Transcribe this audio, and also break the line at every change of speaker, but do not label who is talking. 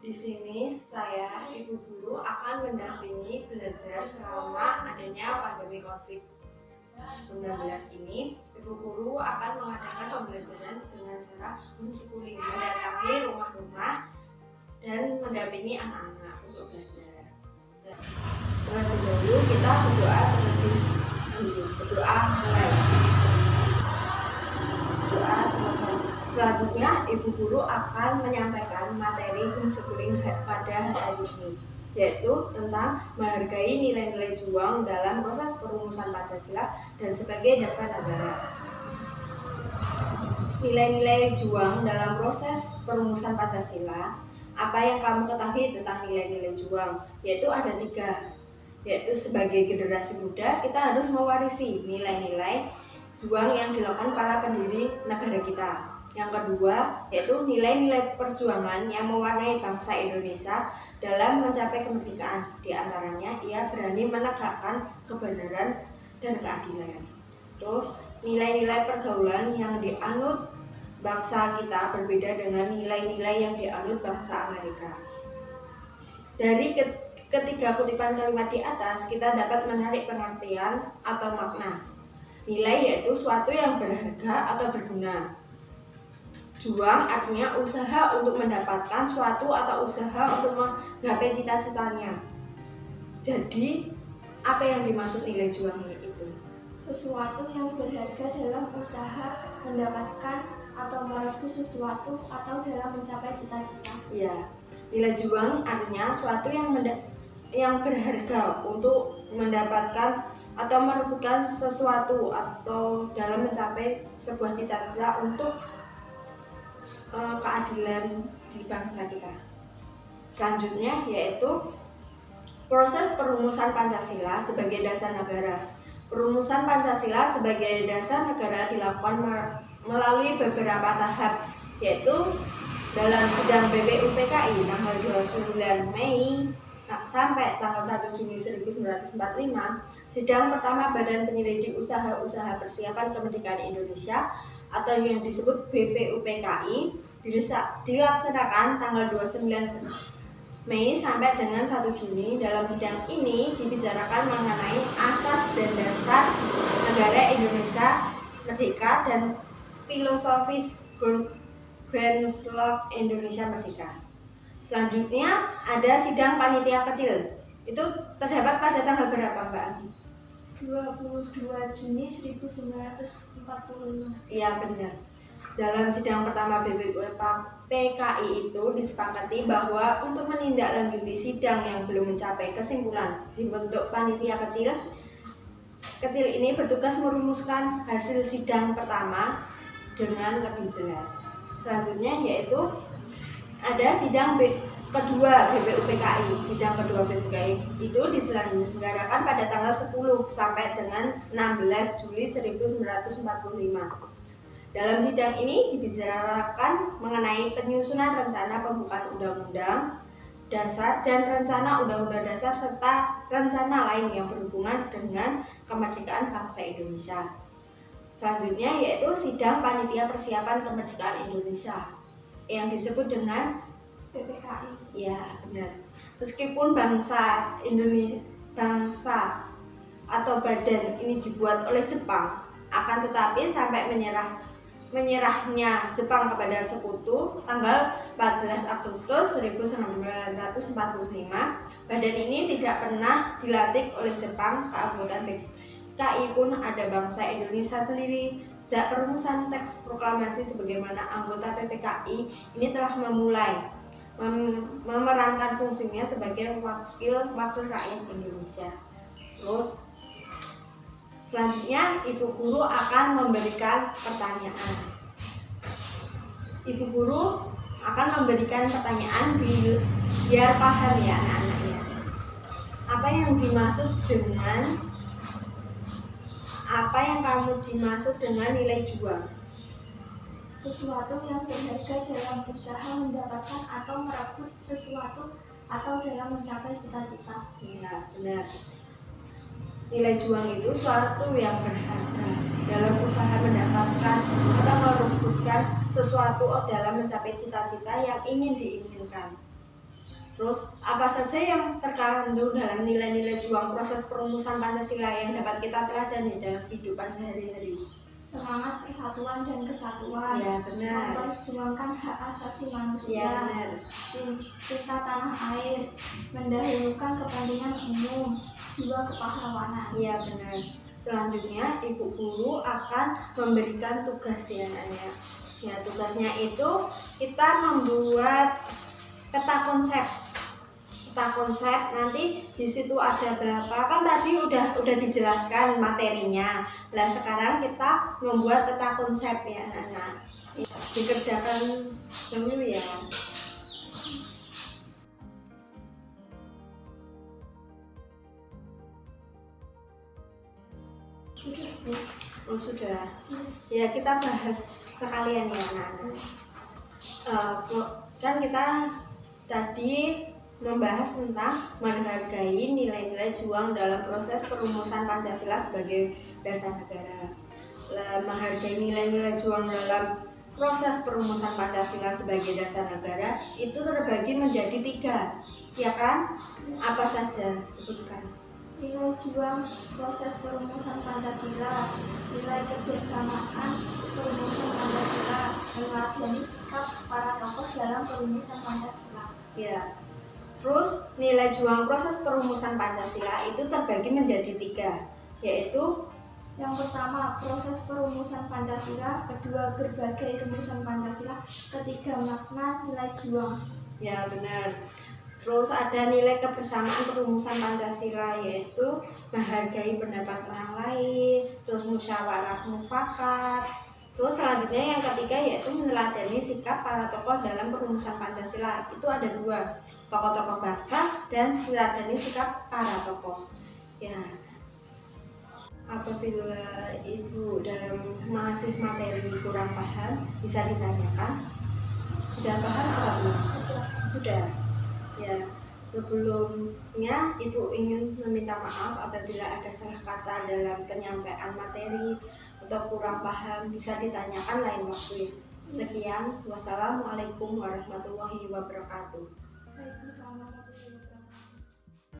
Di sini saya, Ibu Guru, akan mendampingi belajar selama adanya pandemi COVID-19 ini. Ibu Guru akan mengadakan pembelajaran dengan cara homeschooling, mendatangi rumah-rumah dan mendampingi anak-anak untuk belajar. Terlebih dahulu kita berdoa terlebih dahulu. Berdoa mulai. Doa selesai. Selanjutnya, Ibu Guru akan menyampaikan materi homeschooling pada hari ini, yaitu tentang menghargai nilai-nilai juang dalam proses perumusan Pancasila dan sebagai dasar negara. Nilai-nilai juang dalam proses perumusan Pancasila. Apa yang kamu ketahui tentang nilai-nilai juang? Yaitu ada 3, yaitu sebagai generasi muda kita harus mewarisi nilai-nilai juang yang dilakukan para pendiri negara kita. Yang kedua, yaitu nilai-nilai perjuangan yang mewarnai bangsa Indonesia dalam mencapai kemerdekaan. Di antaranya, ia berani menegakkan kebenaran dan keadilan. Terus, nilai-nilai pergaulan yang dianut bangsa kita berbeda dengan nilai-nilai yang dianut bangsa Amerika. Dari ketiga kutipan kalimat di atas, kita dapat menarik pengertian atau makna. Nilai yaitu suatu yang berharga atau berguna. Juang artinya usaha untuk mendapatkan suatu atau usaha untuk menggapai cita-citanya. Jadi, apa yang dimaksud nilai juang itu?
Sesuatu yang berharga dalam usaha mendapatkan atau merebut sesuatu atau dalam mencapai cita-cita.
Ya, nilai juang artinya suatu yang berharga untuk mendapatkan atau merebutkan sesuatu atau dalam mencapai sebuah cita-cita untuk keadilan di bangsa kita. Selanjutnya yaitu proses perumusan Pancasila sebagai dasar negara. Perumusan Pancasila sebagai dasar negara dilakukan melalui beberapa tahap, yaitu dalam sidang BPUPKI tanggal 29 Mei sampai tanggal 1 Juni 1945, sidang pertama Badan Penyelidik Usaha-Usaha Persiapan Kemerdekaan Indonesia atau yang disebut BPUPKI dilaksanakan tanggal 29 Mei sampai dengan 1 Juni. Dalam sidang ini dibicarakan mengenai asas dan dasar negara Indonesia merdeka dan filosofis Grand Slot Indonesia Merdeka. Selanjutnya ada sidang panitia kecil. Itu terdapat pada tanggal berapa, Mbak Andi?
22 Juni 1945.
Iya, benar. Dalam sidang pertama BPUPKI itu disepakati bahwa untuk menindaklanjuti sidang yang belum mencapai kesimpulan dibentuk panitia kecil ini bertugas merumuskan hasil sidang pertama dengan lebih jelas. Selanjutnya yaitu ada sidang kedua BPUPKI. Sidang kedua BPUPKI itu diselenggarakan pada tanggal 10 sampai dengan 16 Juli 1945. Dalam sidang ini dibicarakan mengenai penyusunan rencana pembukaan undang-undang dasar dan rencana undang-undang dasar serta rencana lain yang berhubungan dengan kemerdekaan bangsa Indonesia. Selanjutnya yaitu sidang panitia persiapan kemerdekaan Indonesia yang disebut dengan
BPKI.
Ya, benar. Meskipun bangsa atau badan ini dibuat oleh Jepang, akan tetapi sampai menyerahnya Jepang kepada sekutu tanggal 14 Agustus 1945, badan ini tidak pernah dilantik oleh Jepang. Keanggotaan PKI pun ada bangsa Indonesia sendiri. Sejak perumusan teks proklamasi sebagaimana anggota PPKI ini telah memulai memerankan fungsinya sebagai wakil rakyat Indonesia. Terus selanjutnya Ibu Guru akan memberikan pertanyaan. Ibu Guru akan memberikan pertanyaan biar paham ya anak-anaknya. Apa yang kamu dimaksud dengan nilai juang?
Sesuatu yang berharga dalam usaha mendapatkan atau merebut sesuatu atau dalam mencapai cita-cita.
Ya, benar. Nilai juang itu suatu yang berharga dalam usaha mendapatkan atau merebutkan sesuatu dalam mencapai cita-cita yang ingin diinginkan. Terus apa saja yang terkandung dalam nilai-nilai juang proses perumusan Pancasila yang dapat kita teladani dalam kehidupan sehari-hari?
Semangat persatuan dan kesatuan,
Ya benar.
memperjuangkan hak asasi manusia,
Ya benar.
cinta tanah air, mendahulukan kepentingan umum, jiwa kepahlawanan.
Iya benar. Selanjutnya ibu guru akan memberikan tugas ya Nanya. Ya tugasnya itu kita membuat peta konsep. Peta konsep nanti di situ ada berapa, kan tadi udah dijelaskan materinya. Nah sekarang kita membuat peta konsep ya Nana. Dikerjakan dulu ya.
Sudah, Bu.
Oh sudah. Ya kita bahas sekalian ya anak-anak. Kan kita tadi membahas tentang menghargai nilai-nilai juang dalam proses perumusan Pancasila sebagai dasar negara. Menghargai nilai-nilai juang dalam proses perumusan Pancasila sebagai dasar negara itu terbagi menjadi 3, ya kan? Apa saja? Sebutkan.
Nilai juang proses perumusan Pancasila, nilai kebersamaan perumusan Pancasila, meneladani sikap para tokoh dalam perumusan Pancasila.
Ya. Terus nilai juang proses perumusan Pancasila itu terbagi menjadi 3, yaitu
yang pertama proses perumusan Pancasila, kedua berbagai rumusan Pancasila, ketiga makna nilai juang.
Ya benar. Terus ada nilai kebersamaan perumusan Pancasila, yaitu menghargai pendapat orang lain, terus musyawarah mufakat. Terus selanjutnya yang ketiga yaitu meneladani sikap para tokoh dalam perumusan Pancasila. Itu ada 2, tokoh-tokoh bangsa dan meneladani sikap para tokoh. Ya, apabila ibu dalam mengasih materi kurang paham bisa ditanyakan. Sudah paham atau belum? Sudah. Ya, sebelumnya ibu ingin meminta maaf apabila ada salah kata dalam penyampaian materi atau kurang paham, bisa ditanyakan lain waktu. Sekian, wassalamualaikum warahmatullahi wabarakatuh.
Waalaikumsalam.